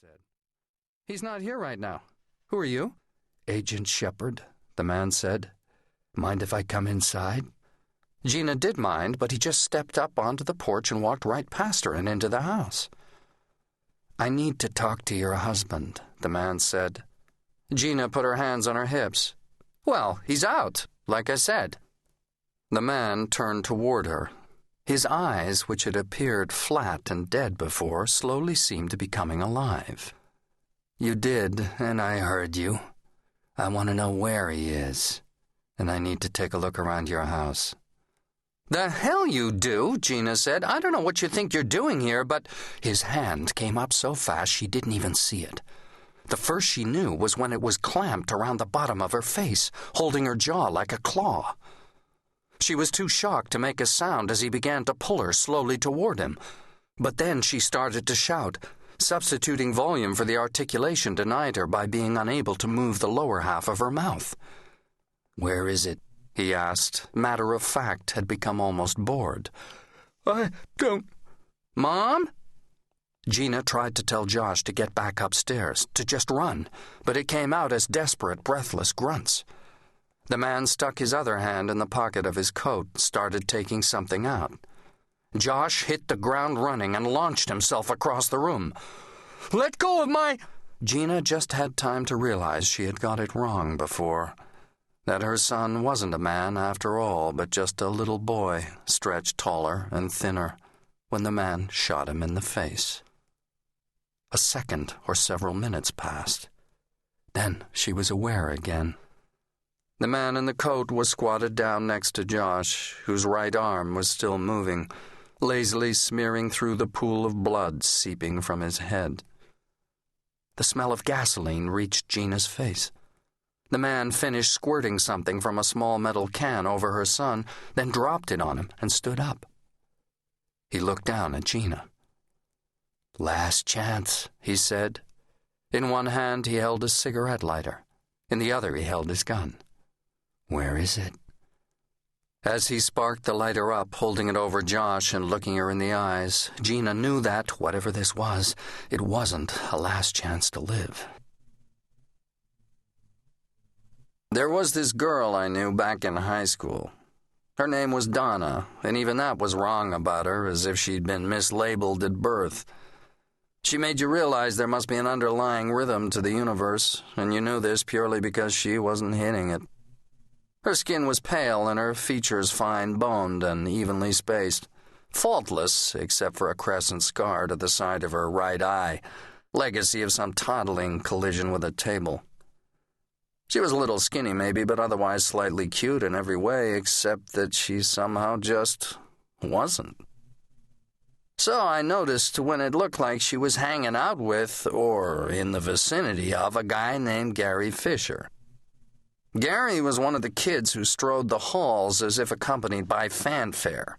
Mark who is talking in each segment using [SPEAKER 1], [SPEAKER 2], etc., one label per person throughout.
[SPEAKER 1] said. "He's not here right now. Who are you?" "Agent Shepard," the man said. "Mind if I come inside?" Gina did mind, but he just stepped up onto the porch and walked right past her and into the house. "I need to talk to your husband," the man said. Gina put her hands on her hips. "Well, he's out, like I said." The man turned toward her. His eyes, which had appeared flat and dead before, slowly seemed to be coming alive. "You did, and I heard you. I want to know where he is, and I need to take a look around your house." "The hell you do," Gina said. "I don't know what you think you're doing here, but—" His hand came up so fast she didn't even see it. The first she knew was when it was clamped around the bottom of her face, holding her jaw like a claw. She was too shocked to make a sound as he began to pull her slowly toward him. But then she started to shout, substituting volume for the articulation denied her by being unable to move the lower half of her mouth. "Where is it?" he asked. Matter of fact had become almost bored. "I don't—" "Mom?" Gina tried to tell Josh to get back upstairs, to just run, but it came out as desperate, breathless grunts. The man stuck his other hand in the pocket of his coat and started taking something out. Josh hit the ground running and launched himself across the room. "Let go of my—" Gina just had time to realize she had got it wrong before. That her son wasn't a man after all, but just a little boy, stretched taller and thinner, when the man shot him in the face. A second or several minutes passed. Then she was aware again. The man in the coat was squatted down next to Josh, whose right arm was still moving, lazily smearing through the pool of blood seeping from his head. The smell of gasoline reached Gina's face. The man finished squirting something from a small metal can over her son, then dropped it on him and stood up. He looked down at Gina. "Last chance," he said. In one hand he held a cigarette lighter. In the other he held his gun. "Where is it?" As he sparked the lighter up, holding it over Josh and looking her in the eyes, Gina knew that, whatever this was, it wasn't a last chance to live. "There was this girl I knew back in high school. Her name was Donna, and even that was wrong about her, as if she'd been mislabeled at birth. She made you realize there must be an underlying rhythm to the universe, and you knew this purely because she wasn't hitting it. Her skin was pale and her features fine-boned and evenly spaced, faultless except for a crescent scar to the side of her right eye, legacy of some toddling collision with a table. She was a little skinny maybe, but otherwise slightly cute in every way, except that she somehow just wasn't. So I noticed when it looked like she was hanging out with, or in the vicinity of, a guy named Gary Fisher. Gary was one of the kids who strode the halls as if accompanied by fanfare.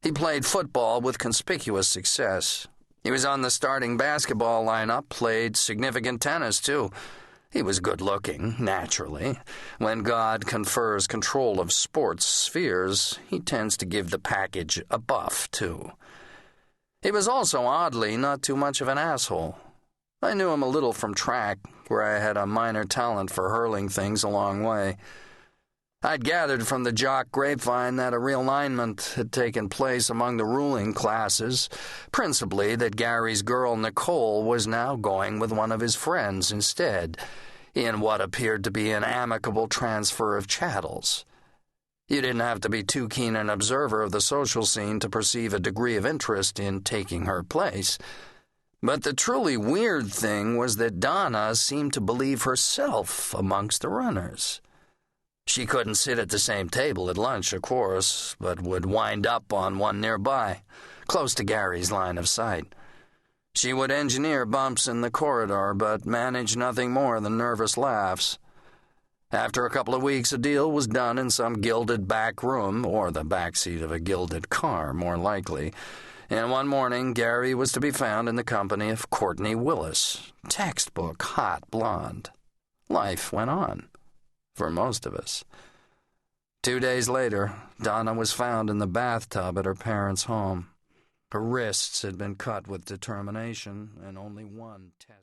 [SPEAKER 1] He played football with conspicuous success. He was on the starting basketball lineup, played significant tennis, too. He was good-looking, naturally. When God confers control of sports spheres, he tends to give the package a buff, too. He was also, oddly, not too much of an asshole. I knew him a little from track, where I had a minor talent for hurling things a long way. I'd gathered from the jock grapevine that a realignment had taken place among the ruling classes, principally that Gary's girl Nicole was now going with one of his friends instead, in what appeared to be an amicable transfer of chattels. You didn't have to be too keen an observer of the social scene to perceive a degree of interest in taking her place. But the truly weird thing was that Donna seemed to believe herself amongst the runners. She couldn't sit at the same table at lunch, of course, but would wind up on one nearby, close to Gary's line of sight. She would engineer bumps in the corridor, but manage nothing more than nervous laughs. After a couple of weeks, a deal was done in some gilded back room, or the backseat of a gilded car, more likely, and one morning Gary was to be found in the company of Courtney Willis, textbook hot blonde. Life went on, for most of us. 2 days later, Donna was found in the bathtub at her parents' home. Her wrists had been cut with determination, and only one test.